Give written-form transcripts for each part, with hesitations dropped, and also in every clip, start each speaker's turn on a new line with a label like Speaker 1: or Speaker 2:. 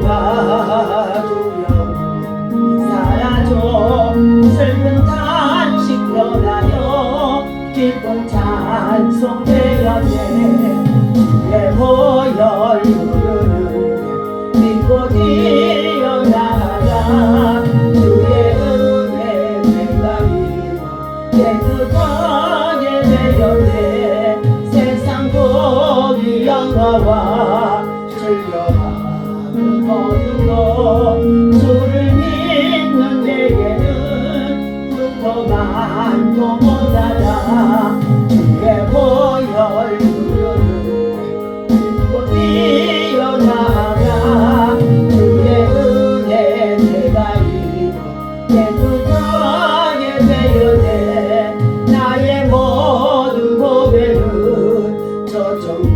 Speaker 1: 가두려 사라져 슬픈 탄식 변하여 기쁜 찬송되었네. 내 보혈 누르는 믿고 뛰어나가 주의 은혜 백가리 깨끗하게 되었네. 세상 복이 영화와 즐겨하는 모든 것 주를 믿는 내게는 굵고 많고 못하다. 주의 보혈 누르는 믿고 뛰어나가 주의 은혜 내가 이루어 깨끗하게 되었네. 나의 모든 고백은 저정에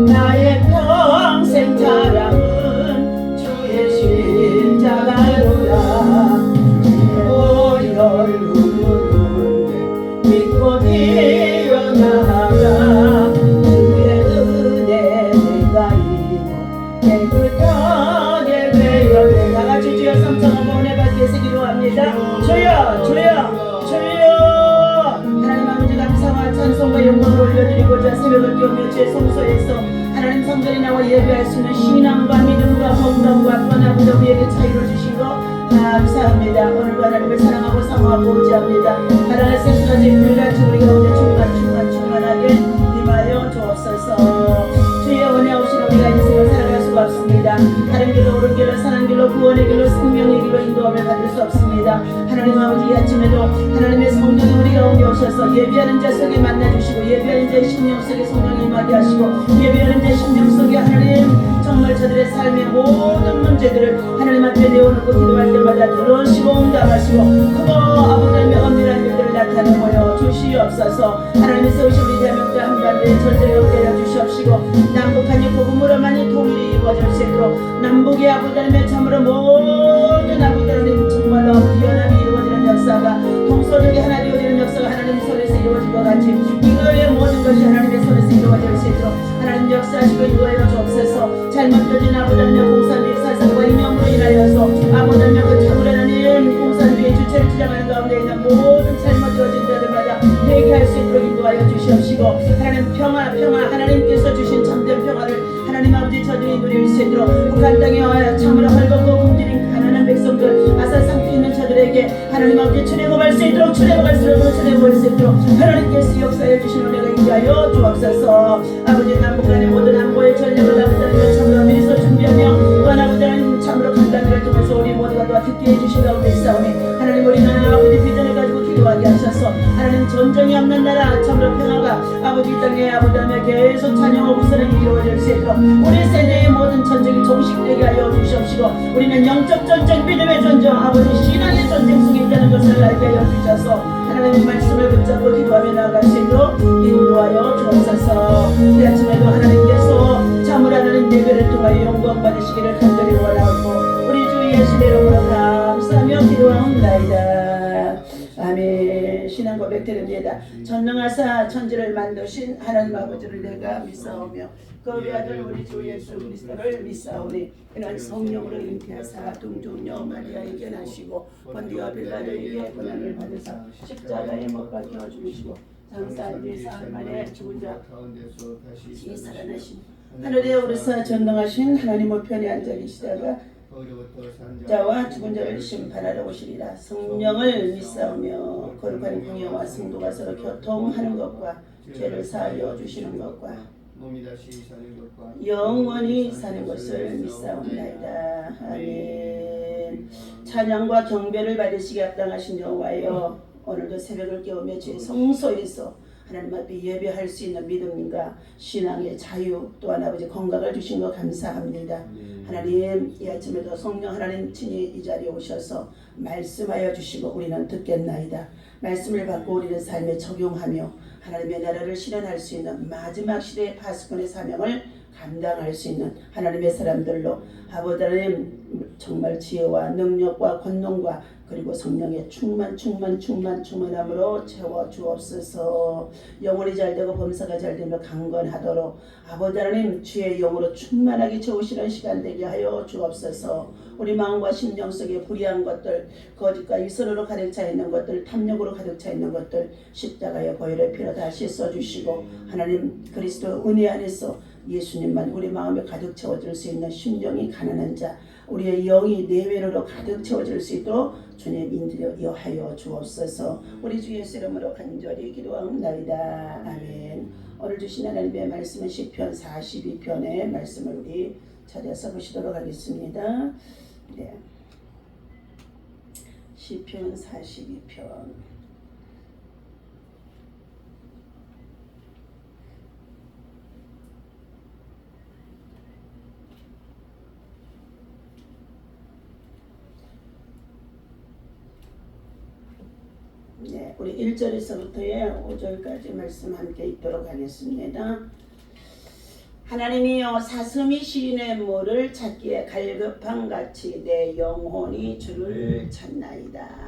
Speaker 1: 나의 평생 자랑은 주의 십자가로라. 보혈 누르는 믿고 뛰어나가 주의 은혜 내가 이루어 깨끗하게 되었네. 다같이 주여 삼성 한번 해받겠으 기도합니다. 주여 주여 주여. 하나님 아버지 감사와 찬송과 영광을 올려드리고자 새벽을 깨우며 제 성소에서 하나님 성전에 나와 예배할 수 있는 신앙과 믿음과 건강과 변화보다 우리에게 차이를 주신 거 감사합니다. 오늘도 하나님을 사랑하고 사모하고 의지합니다. 하나님의 생수가지 불같이 우리 가운데 충만하게 임하여 주옵소서. 주의 은혜 없이는 우리가 인생을 살아갈 수가 없습니다. 다른 길로 옳은 길로 선한 길로 구원의 길로 생명의 길로 인도함을 받을 수 없습니다. 하나님 아버지 이 아침에도 하나님의 성령이 우리 가운데 오셔서 예비하는 자 속에 만나주시고 예비하는 자의 심령 속에 성령이 임하게 하시고 예비하는 자의 심령 속에 하나님 정말 저들의 삶의 모든 문제들을 하나님 앞에 내어놓고 기도할 때마다 들으시고 응답하시고 크고 아버지의 엄밀한 일들을 나타내어 주시옵소서. 하나님의 세우신 우리 대한민국 한반도의 절대에 없게 하여 주시옵시고 남북한이 복음으로 많이 통일이 이루어질 수 있도록 남북의 아버지의 참으로 모든 아버지의 정말로 연합이 이루어지는 역사가 동서력이 하나 되어지는 역사가 하나님의 손에서 이루어질 것 같이 이거의 모든 것이 하나님의 손에서 이루어질 수 있도록 하나님 역사하시고 인도하여 주옵소서. 잘못된 아버지의 공산주의 사상과 이념으로 인하여서 아버지의 그 참으로 하나님 공산주의 주체를 주장하는 가운데 있는 모든 잘못되어진 자들마다 회개할 수 있도록 인도하여 주시옵시고 하나님 평화 하나님께서 주신 참된 평화를 하나님 아버지 저들이 누릴 수 있도록 북한 땅에 참으로 헐벗고 굶주린 가난한 백성들 아사 상태 있는 저들에게 하나님 아버지 출애굽할 수 있도록 출애굽할 수 있도록 하나님께서 역사해 주신 은혜가 있게 하여 주옵소서. 아버지 남북간의 모든 안보의 전략을 아버지는 참으로 미리서 준비하며 또한 아버지는 참으로 간담회를 통해서 우리 모두가 도와 듣게 해주신 가운데 있사오니 하나님 우리는 아버지 비전을 가지고 기도하게 하셔서 하나님 전쟁이 없는 나라 참으로 평화가 아버지 땅에 아버지는 계속 찬양하고 선행이 이루어질 수 있도록 우리 세대의 모든 전쟁이 종식되게 하여 주시옵시고 우리는 영적 전쟁 믿음의 전쟁 아버지 신앙의 전쟁 속에 있다는 것을 알게 하여 주셔서 하나님의 말씀을 붙잡고 기도하며 나아갈 수 있도록 인도하여 주옵소서. 이 아침에도 하나님께서 참으로 하나님 예배를 통하여 영광 받으시기를 간절히 원하고 우리 주 예수의 이름으로 감사하며 기도하옵나이다. 아멘. 신앙 고백 드립니다. 전능하사 천지를 만드신 하나님 아버지를 내가 믿사오며 그 아들 우리 주 예수 그리스도를 믿사오니 이는 성령으로 잉태하사 동정녀 마리아에게 나시고 본디와 빌라도에게 고난을 받으사 십자가에 못 박혀 죽으시고 장사한 뒤 사흘 만에 죽은 자 가운데서 살아나신 하늘에 오르사 전능하신 하나님 우편에 앉아 계시다가 자와 죽은 자를 심판하러 오시리라. 성령을 믿사오며 거룩한 공예와 성도가 서로 교통하는 것과 죄를 사하여 주시는 것과 영원히 사는 것을 믿사옵나이다. 아멘. 찬양과 경배를 받으시기 합당하신 여호와여 오늘도 새벽을 깨우며 제 성소에서 하나님 앞에 예배할 수 있는 믿음과 신앙의 자유 또한 아버지 건강을 주신 것 감사합니다. 하나님 이 아침에도 성령 하나님 친히 이 자리에 오셔서 말씀하여 주시고 우리는 듣겠나이다. 말씀을 받고 우리는 삶에 적용하며 하나님의 나라를 실현할 수 있는 마지막 시대의 파수꾼의 사명을 감당할 수 있는 하나님의 사람들로 아버지 하나님 정말 지혜와 능력과 권능과 그리고 성령의 충만함으로 채워 주옵소서. 영혼이 잘되고 범사가 잘되며 강건하도록 아버지 하나님 주의 영으로 충만하게 채우시는 시간 되게 하여 주옵소서. 우리 마음과 심령 속에 불의한 것들, 거짓과 이선으로 가득 차 있는 것들, 탐욕으로 가득 차 있는 것들 십자가의 보혈의 피로 다시 써주시고 하나님 그리스도 은혜 안에서 예수님만 우리 마음에 가득 채워질 수 있는 심령이 가난한 자, 우리의 영이 내면으로 가득 채워질 수 있도록 주님 인도하여 주옵소서. 우리 주 예수 이름으로 간절히 기도하옵나이다. 아멘. 오늘 주신 하나님의 말씀은 시편 42편의 말씀을 우리 찾아서 보시도록 하겠습니다. 네. 시편 42편. 네, 우리 1절에서부터의 5절까지 말씀 함께 읽도록 하겠습니다. 하나님이여 사슴이 시인의 물을 찾기에 갈급함같이 내 영혼이 주를 찾나이다.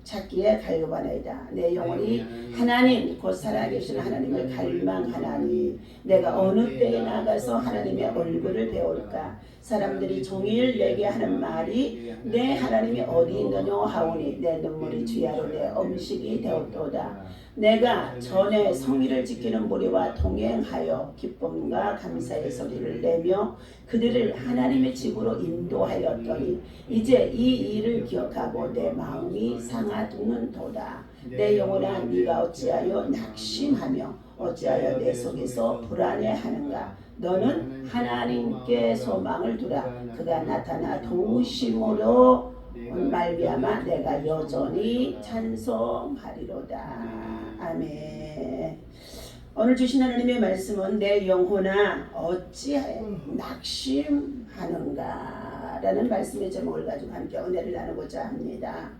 Speaker 1: 찾기에 갈급하나이다. 내 영혼이 하나님 곧 살아계신 하나님을 갈망하나니 내가 어느 때에 나가서 하나님의 얼굴을 배울까. 사람들이 종일 내게 하는 말이 내 하나님이 어디 있느냐 하오니 내 눈물이 주야로 내 음식이 되었도다. 내가 전에 성의를 지키는 무리와 동행하여 기쁨과 감사의 소리를 내며 그들을 하나님의 집으로 인도하였더니 이제 이 일을 기억하고 내 마음이 상하도다. 내 영혼아 네가 어찌하여 낙심하며 어찌하여 내 속에서 불안해하는가. 너는 하나님께 소망을 두라. 그가 나타나 도우심으로 말미암아 내가 여전히 찬송하리로다. 아멘. 오늘 주신 하나님의 말씀은 내 영혼아 어찌하여 낙심하는가 라는 말씀의 제목을 가지고 함께 은혜를 나누고자 합니다.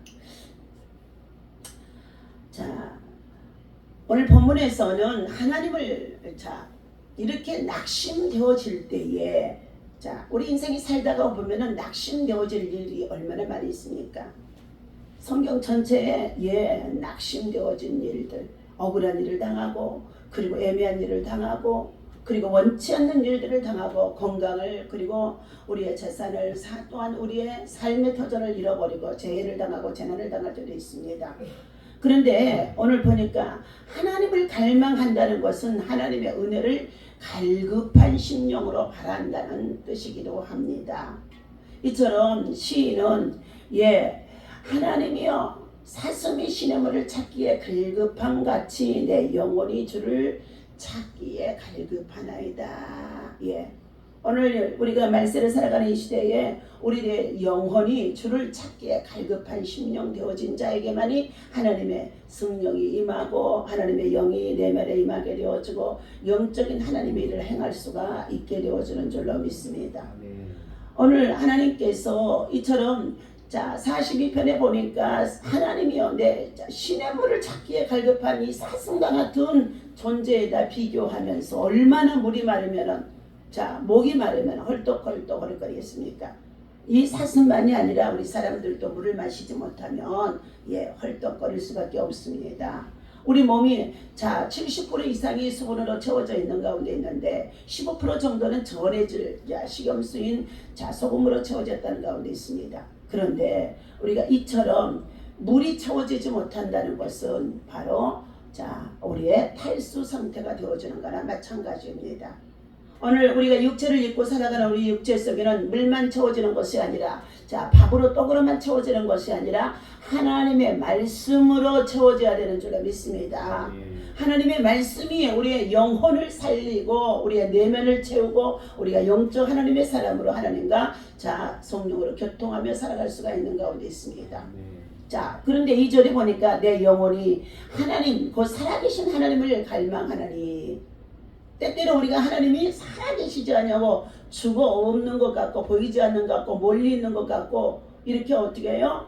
Speaker 1: 자, 오늘 본문에서는 하나님을 이렇게 낙심되어질 때에 우리 인생이 살다가 보면은 낙심되어질 일이 얼마나 많이 있습니까? 성경 전체에 낙심되어진 일들, 억울한 일을 당하고 그리고 애매한 일을 당하고 그리고 원치 않는 일들을 당하고 건강을 그리고 우리의 재산을 또한 우리의 삶의 터전을 잃어버리고 재해를 당하고 재난을 당할 때도 있습니다. 그런데 오늘 보니까 하나님을 갈망한다는 것은 하나님의 은혜를 갈급한 심령으로 바란다는 뜻이기도 합니다. 이처럼 시인은 하나님이여 사슴이 시냇물을 찾기에 갈급함같이 내 영혼이 주를 찾기에 갈급하나이다. 오늘 우리가 말세를 살아가는 이 시대에 우리의 영혼이 주를 찾기에 갈급한 심령 되어진 자에게만이 하나님의 성령이 임하고 하나님의 영이 내면에 임하게 되어지고 영적인 하나님의 일을 행할 수가 있게 되어지는 줄로 믿습니다. 오늘 하나님께서 이처럼 42편에 보니까 하나님이여 내 시냇물을 찾기에 갈급한 이 사슴과 같은 존재에다 비교하면서 얼마나 물이 마르면은 목이 마르면 헐떡헐떡 거리겠습니까? 이 사슴만이 아니라 우리 사람들도 물을 마시지 못하면 헐떡거릴 수밖에 없습니다. 우리 몸이 70% 이상이 수분으로 채워져 있는 가운데 있는데 15% 정도는 전해질 식염수인 소금으로 채워졌다는 가운데 있습니다. 그런데 우리가 이처럼 물이 채워지지 못한다는 것은 바로 우리의 탈수 상태가 되어지는 거나 마찬가지입니다. 오늘 우리가 육체를 입고 살아가는 우리 육체 속에는 물만 채워지는 것이 아니라 밥으로 떡으로만 채워지는 것이 아니라 하나님의 말씀으로 채워져야 되는 줄로 믿습니다. 하나님의 말씀이 우리의 영혼을 살리고 우리의 내면을 채우고 우리가 영적 하나님의 사람으로 하나님과 성령으로 교통하며 살아갈 수가 있는 가운데 있습니다. 그런데 2절에 보니까 내 영혼이 하나님 곧 살아계신 하나님을 갈망하나니 때때로 우리가 하나님이 살아계시지 않냐고 죽어 없는 것 같고 보이지 않는 것 같고 멀리 있는 것 같고 이렇게 어떻게 해요?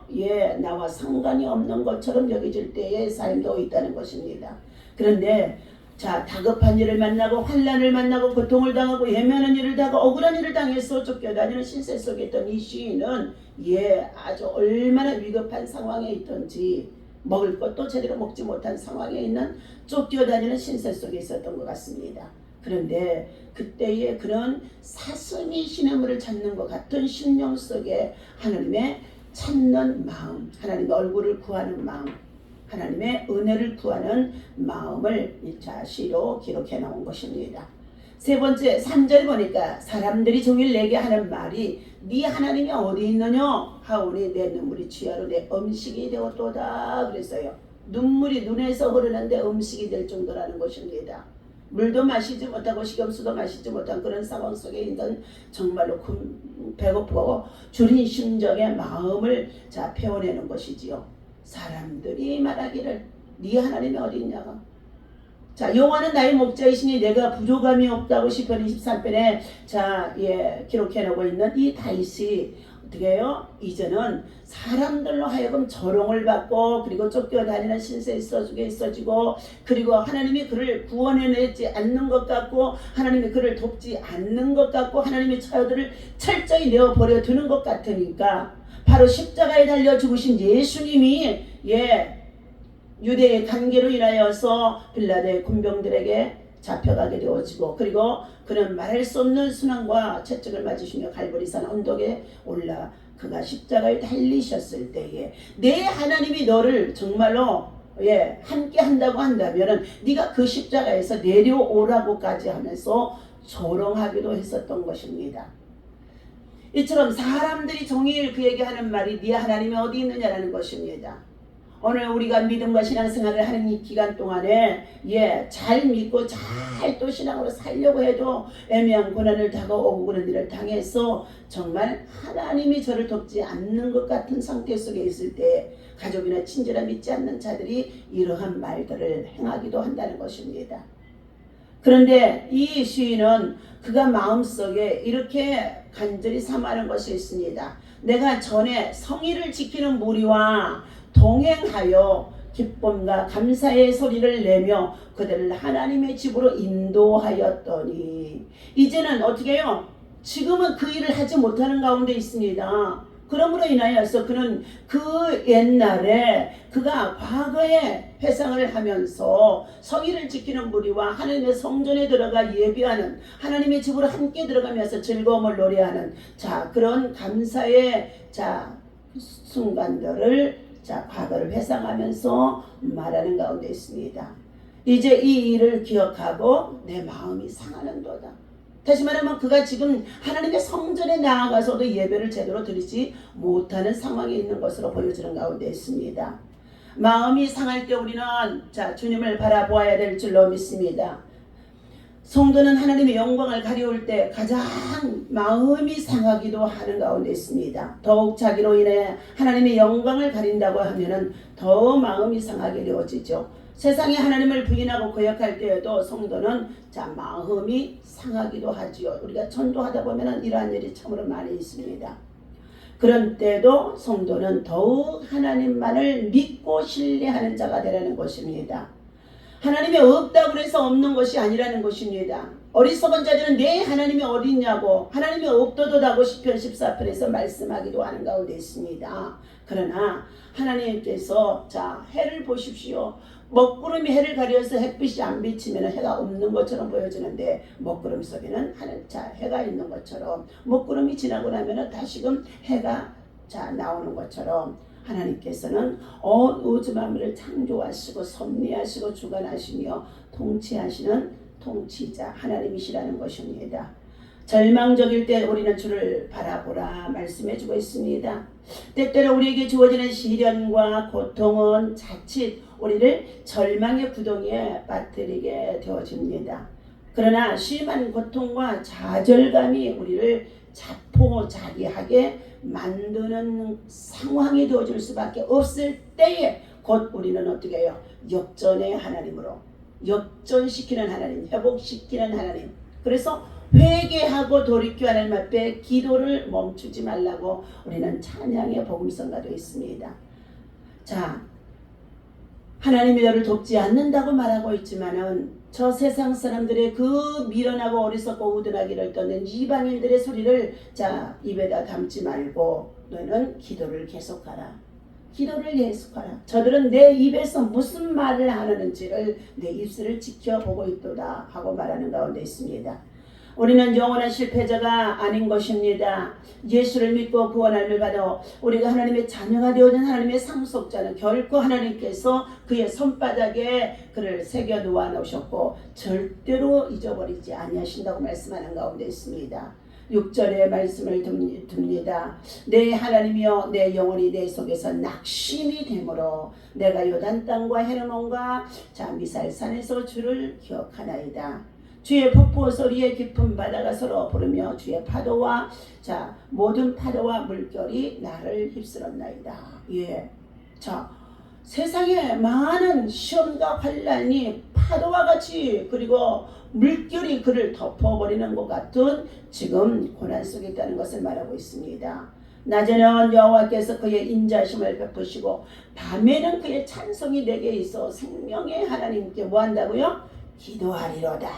Speaker 1: 나와 상관이 없는 것처럼 여겨질 때의 삶도 있다는 것입니다. 그런데 자, 다급한 일을 만나고 환난을 만나고 고통을 당하고 예면한 일을 당하고 억울한 일을 당해서 쫓겨다니는 신세 속에 있던 이 시인은 아주 얼마나 위급한 상황에 있던지 먹을 것도 제대로 먹지 못한 상황에 있는 쫓겨다니는 신세 속에 있었던 것 같습니다. 그런데 그때의 그런 사슴이 시냇물을 찾는 것 같은 심령 속에 하나님의 찾는 마음, 하나님의 얼굴을 구하는 마음, 하나님의 은혜를 구하는 마음을 시로 기록해 놓은 것입니다. 세 번째 3절 보니까 사람들이 종일 내게 하는 말이 네 하나님이 어디 있느냐 하오니 내 눈물이 취하로 내 음식이 되었도다 그랬어요. 눈물이 눈에서 흐르는데 음식이 될 정도라는 것입니다. 물도 마시지 못하고 식염수도 마시지 못한 그런 상황 속에 있는 정말로 배고프고 줄인 심정의 마음을 표현하는 것이지요. 사람들이 말하기를 네 하나님이 어디 있냐고. 자, 여호와는 나의 목자이시니 내가 부족함이 없다고 시편 23편에 기록해 놓고 있는 이 다윗이 어떻게 해요? 이제는 사람들로 하여금 조롱을 받고 그리고 쫓겨다니는 신세 속에 있어지고 그리고 하나님이 그를 구원해내지 않는 것 같고 하나님이 그를 돕지 않는 것 같고 하나님의 자녀들을 철저히 내어버려 두는 것 같으니까 바로 십자가에 달려 죽으신 예수님이 유대의 관계로 인하여서 빌라도의 군병들에게 잡혀가게 되어지고 그리고 그는 말할 수 없는 순환과 채찍을 맞으시며 갈보리산 언덕에 올라 그가 십자가에 달리셨을 때에 내 하나님이 너를 정말로 함께 한다고 한다면 네가 그 십자가에서 내려오라고까지 하면서 조롱하기도 했었던 것입니다. 이처럼 사람들이 종일 그에게 하는 말이 네 하나님이 어디 있느냐라는 것입니다. 오늘 우리가 믿음과 신앙생활을 하는 이 기간 동안에 잘 믿고 잘 또 신앙으로 살려고 해도 애매한 고난을 다가오고 그런 일을 당해서 정말 하나님이 저를 돕지 않는 것 같은 상태 속에 있을 때 가족이나 친지나 믿지 않는 자들이 이러한 말들을 행하기도 한다는 것입니다. 그런데 이 시인은 그가 마음속에 이렇게 간절히 삼하는 것이 있습니다. 내가 전에 성의를 지키는 무리와 동행하여 기쁨과 감사의 소리를 내며 그들을 하나님의 집으로 인도하였더니 이제는 어떻게 해요? 지금은 그 일을 하지 못하는 가운데 있습니다. 그러므로 인하여서 그는 그 옛날에 그가 과거에 회상을 하면서 성의를 지키는 무리와 하나님의 성전에 들어가 예배하는 하나님의 집으로 함께 들어가면서 즐거움을 노래하는 그런 감사의 순간들을 과거를 회상하면서 말하는 가운데 있습니다. 이제 이 일을 기억하고 내 마음이 상하는도다. 다시 말하면 그가 지금 하나님의 성전에 나아가서도 예배를 제대로 드리지 못하는 상황에 있는 것으로 보여지는 가운데 있습니다. 마음이 상할 때 우리는 주님을 바라보아야 될 줄로 믿습니다. 성도는 하나님의 영광을 가리울 때 가장 마음이 상하기도 하는 가운데 있습니다. 더욱 자기로 인해 하나님의 영광을 가린다고 하면은 더 마음이 상하게 되어지죠. 세상에 하나님을 부인하고 거역할 때에도 성도는 마음이 상하기도 하지요. 우리가 전도하다 보면은 이러한 일이 참으로 많이 있습니다. 그런 때도 성도는 더욱 하나님만을 믿고 신뢰하는 자가 되라는 것입니다. 하나님이 없다고 해서 없는 것이 아니라는 것입니다. 어리석은 자들은 내 하나님이 어디 있냐고 하나님이 없도도다고 시편 14편에서 말씀하기도 하는 가운데 있습니다. 그러나 하나님께서 해를 보십시오. 먹구름이 해를 가려서 햇빛이 안 비치면 해가 없는 것처럼 보여지는데 먹구름 속에는 해가 있는 것처럼 먹구름이 지나고 나면 다시금 해가 나오는 것처럼 하나님께서는 온 우주 만물을 창조하시고 섭리하시고 주관하시며 통치하시는 통치자 하나님이시라는 것입니다. 절망적일 때 우리는 주를 바라보라 말씀해주고 있습니다. 때때로 우리에게 주어지는 시련과 고통은 자칫 우리를 절망의 구덩이에 빠뜨리게 되어집니다. 그러나 심한 고통과 좌절감이 우리를 자포자기하게 만드는 상황이 되어질 수밖에 없을 때에 곧 우리는 어떻게 해요? 역전의 하나님으로 역전시키는 하나님, 회복시키는 하나님. 그래서 회개하고 돌이켜 하나님 앞에 기도를 멈추지 말라고 우리는 찬양의 복음성가도 있습니다. 하나님이 너를 돕지 않는다고 말하고 있지만은 저 세상 사람들의 그 미련하고 어리석고 우둔하기를 떠는 이방인들의 소리를 입에다 담지 말고 너는 기도를 계속하라. 기도를 계속하라. 저들은 내 입에서 무슨 말을 하는지를 내 입술을 지켜보고 있도다 하고 말하는 가운데 있습니다. 우리는 영원한 실패자가 아닌 것입니다. 예수를 믿고 구원함을 받아 우리가 하나님의 자녀가 되어진 하나님의 상속자는 결코 하나님께서 그의 손바닥에 그를 새겨 놓아 놓으셨고 절대로 잊어버리지 아니하신다고 말씀하는 가운데 있습니다. 6절의 말씀을 듭니다. 내 하나님이여 내 영혼이 내 속에서 낙심이 되므로 내가 요단 땅과 헤르몬과 미살산에서 주를 기억하나이다. 주의 폭포 소리에 깊은 바다가 서로 부르며 주의 파도와 모든 파도와 물결이 나를 휩쓸었나이다. 예. 세상에 많은 시험과 환난이 파도와 같이 그리고 물결이 그를 덮어버리는 것 같은 지금 고난 속에 있다는 것을 말하고 있습니다. 낮에는 여호와께서 그의 인자심을 베푸시고 밤에는 그의 찬송이 내게 있어 생명의 하나님께 뭐한다고요? 기도하리로다.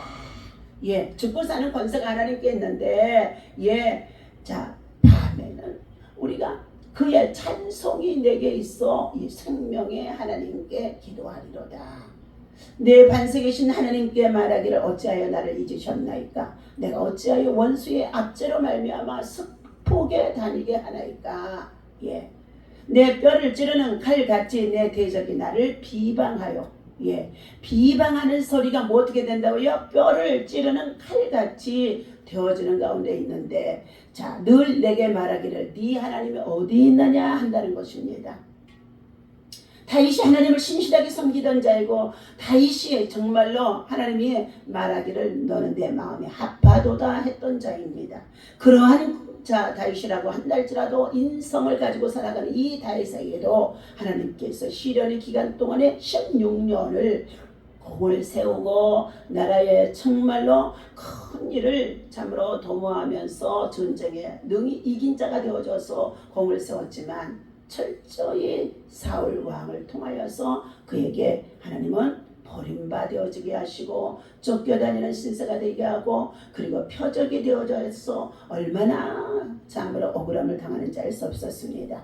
Speaker 1: 예, 죽고 사는 권세가 하나님께 있는데 밤에는 우리가 그의 찬송이 내게 있어 이 생명의 하나님께 기도하리로다. 내 반석에 계신 하나님께 말하기를 어찌하여 나를 잊으셨나이까? 내가 어찌하여 원수의 압제로 말미암아 습폭에 다니게 하나이까? 예, 내 뼈를 찌르는 칼같이 내 대적이 나를 비방하여 비방하는 소리가 뭐 어떻게 된다고요? 뼈를 찌르는 칼같이 되어지는 가운데 있는데 늘 내게 말하기를 네 하나님이 어디 있느냐 한다는 것입니다. 다윗이 하나님을 신실하게 섬기던 자이고 다윗이 정말로 하나님이 말하기를 너는 내 마음에 합하도다 했던 자입니다. 그러한 다윗이라고 한달지라도 인성을 가지고 살아가는 이 다윗에게도 하나님께서 시련의 기간 동안에 16년을 공을 세우고 나라에 정말로 큰 일을 참으로 도모하면서 전쟁에 능히 이긴 자가 되어져서 공을 세웠지만 철저히 사울 왕을 통하여서 그에게 하나님은 버림받아지게 하시고 쫓겨다니는 신세가 되게 하고 그리고 표적이 되어져서 얼마나 참으로 억울함을 당하는지 알 수 없었습니다.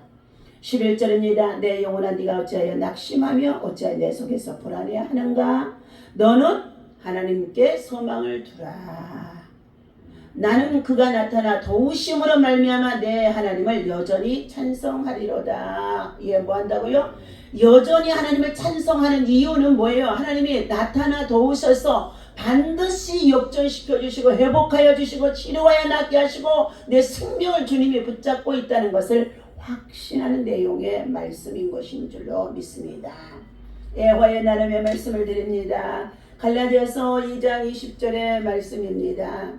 Speaker 1: 11절입니다. 내 영혼아 네가 어찌하여 낙심하며 어찌하여 내 속에서 불안해하는가? 너는 하나님께 소망을 두라. 나는 그가 나타나 도우심으로 말미암아 내 하나님을 여전히 찬송하리로다. 이게 뭐 한다고요? 여전히 하나님을 찬송하는 이유는 뭐예요? 하나님이 나타나 도우셔서 반드시 역전시켜 주시고 회복하여 주시고 치료하여 낫게 하시고 내 생명을 주님이 붙잡고 있다는 것을 확신하는 내용의 말씀인 것인 줄로 믿습니다. 애화의 나눔의 말씀을 드립니다. 갈라디아서 2장 20절의 말씀입니다.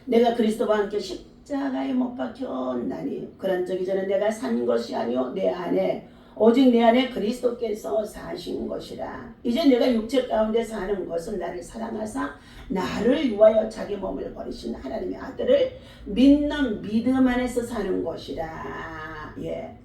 Speaker 1: 내가 그리스도와 함께 십자가에 못 박혔나니 그런적 이전에 내가 산 것이 아니요 내 안에 오직 내 안에 그리스도께서 사신 것이라. 이제 내가 육체 가운데 사는 것은 나를 사랑하사 나를 위하여 자기 몸을 버리신 하나님의 아들을 믿는 믿음 안에서 사는 것이라. 예.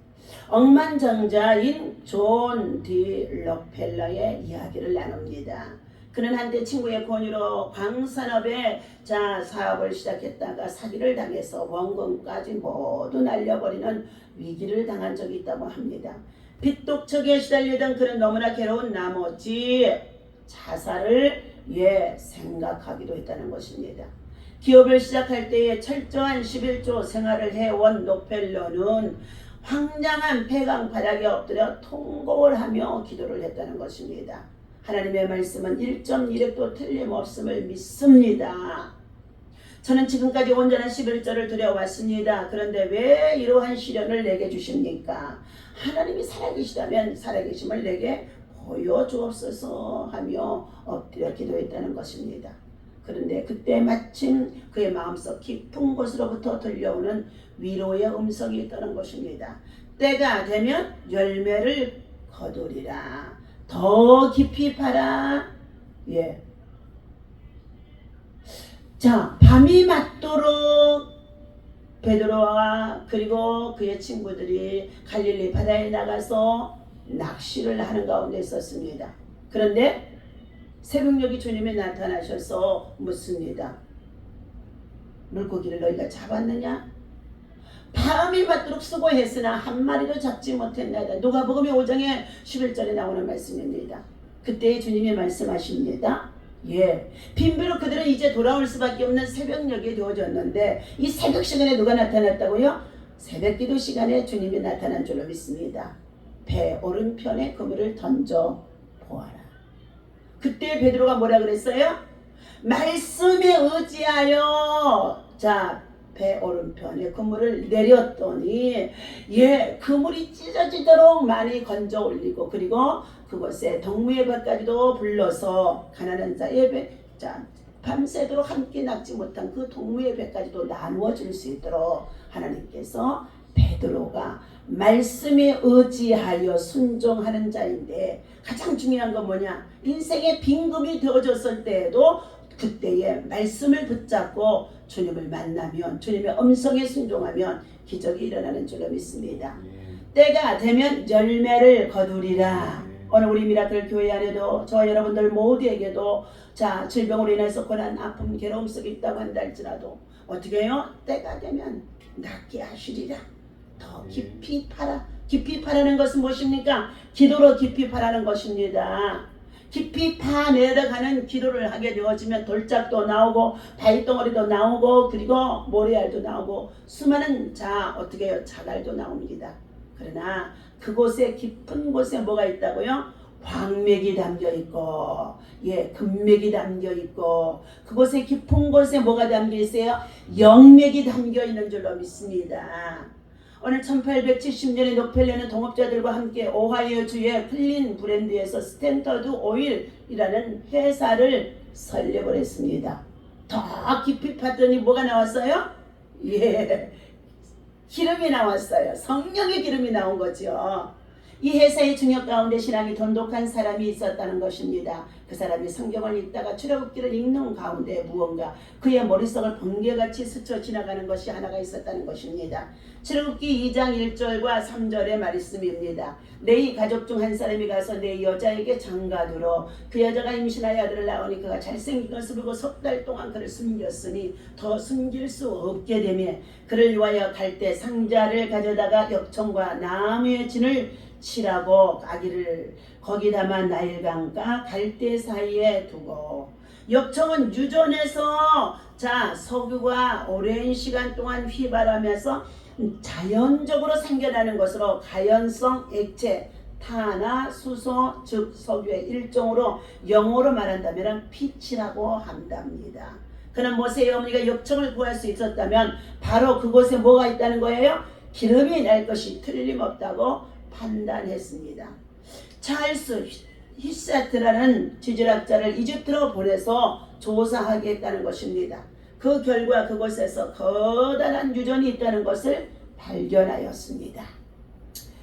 Speaker 1: 억만장자인 존 디 록펠러의 이야기를 나눕니다. 그는 한때 친구의 권유로 광산업에 사업을 시작했다가 사기를 당해서 원금까지 모두 날려버리는 위기를 당한 적이 있다고 합니다. 빚독촉에 시달리던 그는 너무나 괴로운 나머지 자살을 생각하기도 했다는 것입니다. 기업을 시작할 때에 철저한 11조 생활을 해온 록펠러는 황량한 폐강 바닥에 엎드려 통곡을 하며 기도를 했다는 것입니다. 하나님의 말씀은 1.1획도 틀림없음을 믿습니다. 저는 지금까지 온전한 11절을 드려왔습니다. 그런데 왜 이러한 시련을 내게 주십니까? 하나님이 살아계시다면 살아계심을 내게 보여주옵소서 하며 엎드려 기도했다는 것입니다. 그런데 그때 마침 그의 마음속 깊은 곳으로부터 들려오는 위로의 음성이 있다는 것입니다. 때가 되면 열매를 거두리라. 더 깊이 파라. 밤이 맞도록 베드로와 그리고 그의 친구들이 갈릴리 바다에 나가서 낚시를 하는 가운데 있었습니다. 그런데 새벽녘이 주님이 나타나셔서 묻습니다. 물고기를 너희가 잡았느냐? 밤이 맞도록 수고했으나 한 마리도 잡지 못했나이다. 누가복음 5장의 11절에 나오는 말씀입니다. 그때 주님이 말씀하십니다. 빈배로 그들은 이제 돌아올 수밖에 없는 새벽녘이 되어졌는데 이 새벽 시간에 누가 나타났다고요? 새벽기도 시간에 주님이 나타난 줄로 믿습니다. 배 오른편에 그물을 던져 보아라. 그때 베드로가 뭐라 그랬어요? 말씀에 의지하여 배 오른편에 그물을 내렸더니 그물이 찢어지도록 많이 건져 올리고 그리고 그곳에 동무의 배까지도 불러서 가난한 자의 배 밤새도록 함께 낚지 못한 그 동무의 배까지도 나누어 줄 수 있도록 하나님께서 베드로가 말씀에 의지하여 순종하는 자인데 가장 중요한 건 뭐냐? 인생의 빈금이 되어졌을 때에도 그때에 말씀을 붙잡고 주님을 만나면 주님의 음성에 순종하면 기적이 일어나는 줄로 믿습니다. 때가 되면 열매를 거두리라. 오늘 우리 미라클 교회 안에도 저와 여러분들 모두에게도 질병으로 인해서 고난, 아픔, 괴로움 속에 있다고 한다 할지라도 어떻게 해요? 때가 되면 낫게 하시리라. 더 깊이 파라. 깊이 파라는 것은 무엇입니까? 기도로 깊이 파라는 것입니다. 깊이 파내려가는 기도를 하게 되어지면 돌짝도 나오고 바위덩어리도 나오고 그리고 모래알도 나오고 수많은 어떻게 해요? 자갈도 나옵니다. 그러나 그곳에 깊은 곳에 뭐가 있다고요? 광맥이 담겨있고 금맥이 담겨있고 그곳에 깊은 곳에 뭐가 담겨있어요? 영맥이 담겨있는 줄로 믿습니다. 오늘 1870년에 록펠러는 동업자들과 함께 오하이오 주의 클린 브랜드에서 스탠더드 오일이라는 회사를 설립을 했습니다. 더 깊이 팠더니 뭐가 나왔어요? 기름이 나왔어요. 성령의 기름이 나온 거죠. 이 회사의 중역 가운데 신앙이 돈독한 사람이 있었다는 것입니다. 그 사람이 성경을 읽다가 출애굽기를 읽는 가운데 무언가 그의 머릿속을 번개같이 스쳐 지나가는 것이 하나가 있었다는 것입니다. 출애굽기 2장 1절과 3절의 말씀입니다. 내 가족 중 한 사람이 가서 내 여자에게 장가들어 그 여자가 임신하여 아들을 낳으니 그가 잘생긴 것을 보고 석 달 동안 그를 숨겼으니 더 숨길 수 없게 되며 그를 위하여 갈대 상자를 가져다가 역청과 나무의 진을 칠하고 아기를 거기 담아 나일강과 갈대 사이에 두고 역청은 유전에서 석유가 오랜 시간 동안 휘발하면서 자연적으로 생겨나는 것으로 가연성 액체 탄화 수소 즉 석유의 일종으로 영어로 말한다면 빛이라고 한답니다. 그는 모세의 어머니가 역청을 구할 수 있었다면 바로 그곳에 뭐가 있다는 거예요? 기름이 날 것이 틀림없다고 판단했습니다. 찰스 히세트라는 지질학자를 이집트로 보내서 조사하게 했다는 것입니다. 그 결과 그곳에서 거대한 유전이 있다는 것을 발견하였습니다.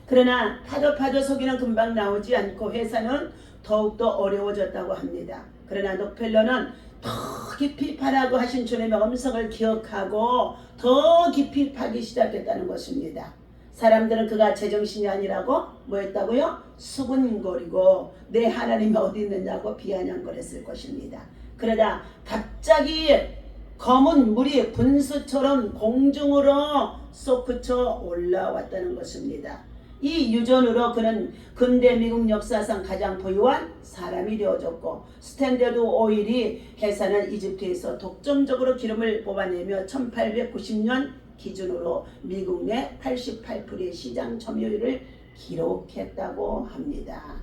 Speaker 1: 그러나 파도 석유는 금방 나오지 않고 회사는 더욱더 어려워졌다고 합니다. 그러나 록펠러는 더 깊이 파라고 하신 주님의 음성을 기억하고 더 깊이 파기 시작했다는 것입니다. 사람들은 그가 제정신이 아니라고 뭐했다고요? 수군거리고 내 하나님이 어디 있느냐고 비아냥거렸을 것입니다. 그러다 갑자기 검은 물이 분수처럼 공중으로 솟구쳐 올라왔다는 것입니다. 이 유전으로 그는 근대 미국 역사상 가장 부유한 사람이 되어졌고 스탠더드 오일이 회사는 이집트에서 독점적으로 기름을 뽑아내며 1890년 기준으로 미국 내 88%의 시장 점유율을 기록했다고 합니다.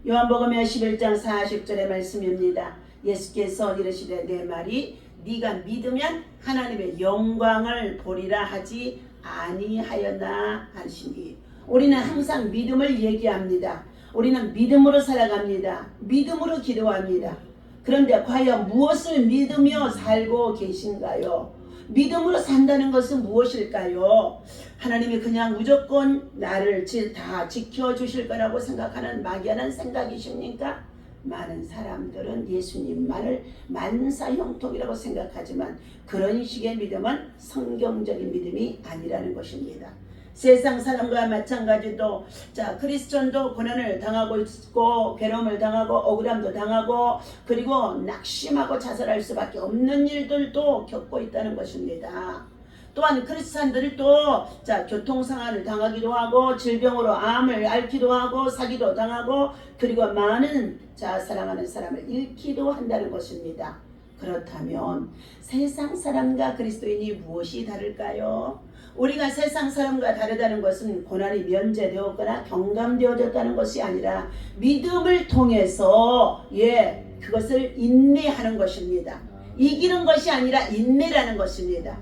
Speaker 1: 요한복음 11장 40절의 말씀입니다. 예수께서 이르시되 내 말이 네가 믿으면 하나님의 영광을 보리라 하지 아니하였나 하시니 우리는 항상 믿음을 얘기합니다. 우리는 믿음으로 살아갑니다. 믿음으로 기도합니다. 그런데 과연 무엇을 믿으며 살고 계신가요? 믿음으로 산다는 것은 무엇일까요? 하나님이 그냥 무조건 나를 다 지켜주실 거라고 생각하는 막연한 생각이십니까? 많은 사람들은 예수님만을 만사형통이라고 생각하지만 그런 식의 믿음은 성경적인 믿음이 아니라는 것입니다. 세상 사람과 마찬가지로 자 크리스천도 고난을 당하고 있고 괴로움을 당하고 억울함도 당하고 그리고 낙심하고 자살할 수밖에 없는 일들도 겪고 있다는 것입니다. 또한 크리스찬들도 자 교통상환을 당하기도 하고 질병으로 암을 앓기도 하고 사기도 당하고 그리고 많은 자 사랑하는 사람을 잃기도 한다는 것입니다. 그렇다면 세상 사람과 그리스도인이 무엇이 다를까요? 우리가 세상 사람과 다르다는 것은 고난이 면제되었거나 경감되어졌다는 것이 아니라 믿음을 통해서 그것을 인내하는 것입니다. 이기는 것이 아니라 인내라는 것입니다.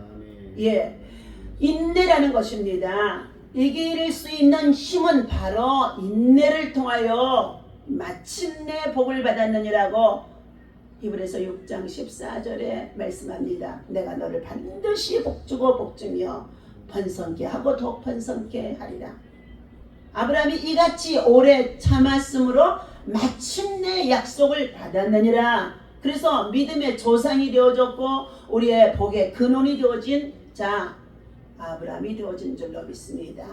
Speaker 1: 인내라는 것입니다. 이길 수 있는 힘은 바로 인내를 통하여 마침내 복을 받았느니라고 히브리서 6장 14절에 말씀합니다. 내가 너를 반드시 복주고 복주며 번성케 하고 더 번성케 하리라. 아브라함이 이같이 오래 참았으므로 마침내 약속을 받았느니라. 그래서 믿음의 조상이 되어졌고 우리의 복의 근원이 되어진 자 아브라함이 되어진 줄로 믿습니다.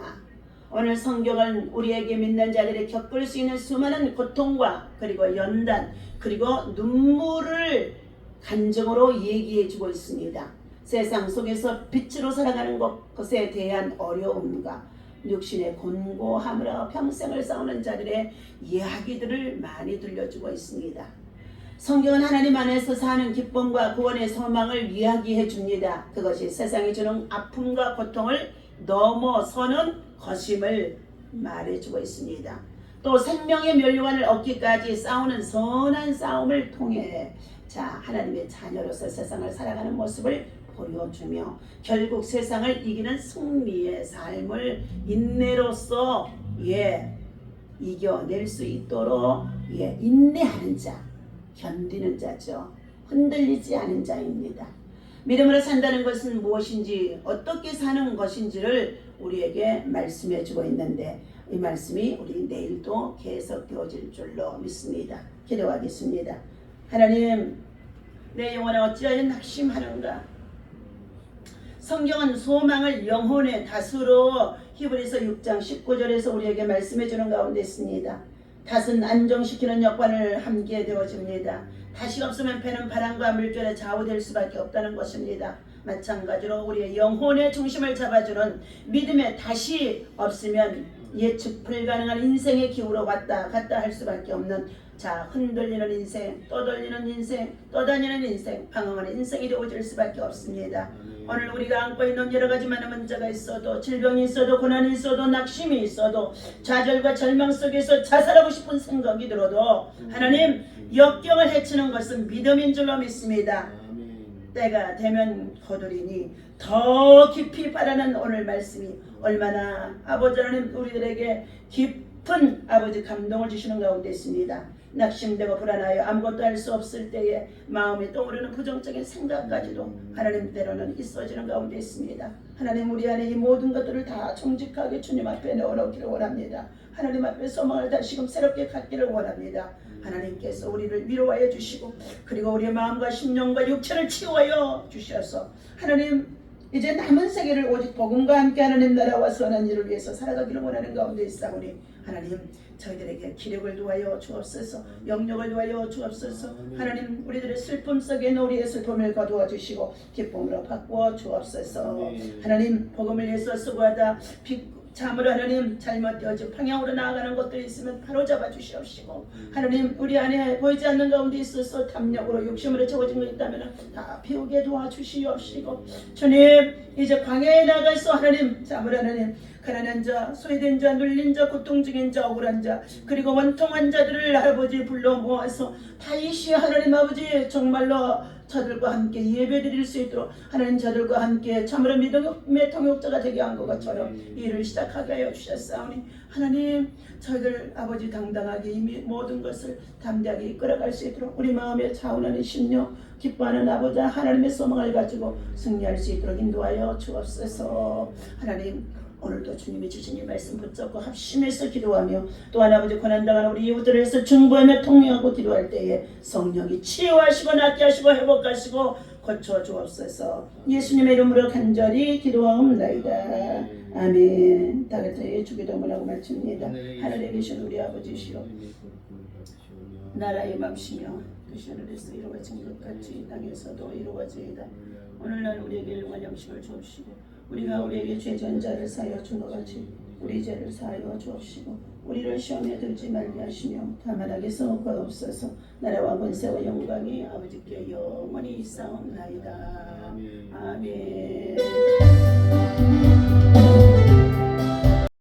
Speaker 1: 오늘 성경은 우리에게 믿는 자들이 겪을 수 있는 수많은 고통과 그리고 연단 그리고 눈물을 간증으로 얘기해 주고 있습니다. 세상 속에서 빛으로 살아가는 것에 대한 어려움과 육신의 곤고함으로 평생을 싸우는 자들의 이야기들을 많이 들려주고 있습니다. 성경은 하나님 안에서 사는 기쁨과 구원의 소망을 이야기해 줍니다. 그것이 세상이 주는 아픔과 고통을 넘어서는 것임을 말해주고 있습니다. 또 생명의 면류관을 얻기까지 싸우는 선한 싸움을 통해 자 하나님의 자녀로서 세상을 살아가는 모습을 보여주며 결국 세상을 이기는 승리의 삶을 인내로서 이겨낼 수 있도록 인내하는 자, 견디는 자죠. 흔들리지 않은 자입니다. 믿음으로 산다는 것은 무엇인지 어떻게 사는 것인지를 우리에게 말씀해 주고 있는데 이 말씀이 우리 내일도 계속되어질 줄로 믿습니다. 기도하겠습니다. 하나님 내 영혼에 어찌하여 낙심하는가. 성경은 소망을 영혼의 다스로 히브리서 6장 19절에서 우리에게 말씀해 주는 가운데 있습니다. 닷은 안정시키는 역관을 함께 되어집니다. 닷이 없으면 배는 바람과 물결에 좌우될 수밖에 없다는 것입니다. 마찬가지로 우리의 영혼의 중심을 잡아주는 믿음의 닷이 없으면 예측 불가능한 인생의 기후로 왔다 갔다 할 수밖에 없는 자 흔들리는 인생, 떠돌리는 인생, 떠다니는 인생, 방황하는 인생이 되어질 수밖에 없습니다. 오늘 우리가 안고 있는 여러 가지 많은 문제가 있어도 질병이 있어도 고난이 있어도 낙심이 있어도 좌절과 절망 속에서 자살하고 싶은 생각이 들어도 하나님 역경을 헤치는 것은 믿음인 줄로 믿습니다. 때가 되면 거두리니 더 깊이 바라는 오늘 말씀이 얼마나 아버지 하나님 우리들에게 깊은 아버지 감동을 주시는 가운데 있습니다. 낙심되고 불안하여 아무것도 할 수 없을 때에 마음에 떠오르는 부정적인 생각까지도 하나님 때로는 있어지는 가운데 있습니다. 하나님 우리 안에 이 모든 것들을 다 정직하게 주님 앞에 내어놓기를 원합니다. 하나님 앞에 소망을 다시금 새롭게 갖기를 원합니다. 하나님께서 우리를 위로하여 주시고 그리고 우리의 마음과 심령과 육체를 치유하여 주셔서 하나님 이제 남은 세계를 오직 복음과 함께 하나님 나라와 선한 일을 위해서 살아가기를 원하는 가운데 있사오니 하나님 저희들에게 기력을 두하여 주옵소서 영력을 두하여 주옵소서 하나님 우리들의 슬픔 속에 우리의 슬픔을 거두어 주시고 기쁨으로 바꾸어 주옵소서 하나님 복음을 위해서 수고하다 참으로 하나님 잘못되어진 방향으로 나아가는 것들이 있으면 바로 잡아 주시옵시고 하나님 우리 안에 보이지 않는 가운데 있어서 탐욕으로 욕심으로 채워진 것 있다면 다 비우게 도와주시옵시고 주님 이제 광야에 나가서 하나님 참으로 하나님 가난한 자, 소외된 자, 눌린 자, 고통 중인 자, 억울한 자 그리고 원통한 자들을 아버지 불러 모아서 다시 하나님 아버지 정말로 저들과 함께 예배드릴 수 있도록 하나님 저들과 함께 참으로 믿음의 통역자가 되게 한 것처럼 일을 시작하게 하여 주셨사오니 하나님 저희들 아버지 당당하게 이미 모든 것을 담대하게 이끌어갈 수 있도록 우리 마음에 차오르는 심령 기뻐하는 아버지 하나님의 소망을 가지고 승리할 수 있도록 인도하여 주옵소서. 하나님 오늘도 주님이 주신 이 말씀 붙잡고 합심해서 기도하며 또한 아버지 고난당하는 우리 이웃들을 위해서 중보하며 통회하고 기도할 때에 성령이 치유하시고 낫게 하시고 회복하시고 고쳐 주옵소서. 예수님의 이름으로 간절히 기도하옵나이다. 아멘. 다 같이 주기도문하고 마칩니다. 하늘에 계신 우리 아버지시여, 나라의 맘시며 그 하늘에서 이루어진 것 같이 땅에서도 이루어지이다. 오늘날 우리에게 일용할 양식을 주옵시고 우리가 우리에게 죄진 자를 사하여 준 것 같이 우리 죄를 사하여 주옵시고 우리를 시험에 들지 말게 하시며 다만 악에서 구하옵소서. 나라와 권세와 영광이 아버지께 영원히 있사옵나이다. 아멘.